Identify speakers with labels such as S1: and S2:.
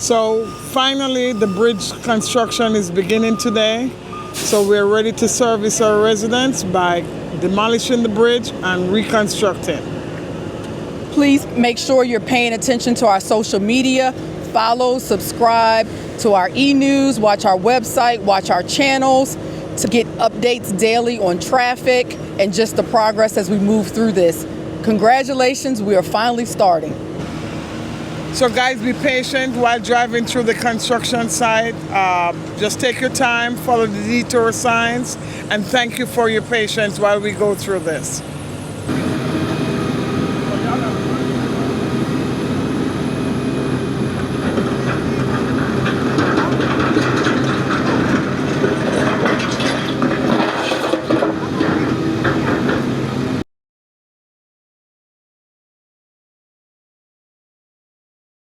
S1: So finally, the bridge construction is beginning today. So we're ready to service our residents by demolishing the bridge and reconstructing.
S2: Please make sure you're paying attention to our social media. Follow, subscribe to our e-news, watch our website, watch our channels to get updates daily on traffic and just the progress as we move through this. Congratulations, we are finally starting.
S1: So guys, be patient while driving through the construction site. Just take your time, follow the detour signs, and thank you for your patience while we go through this.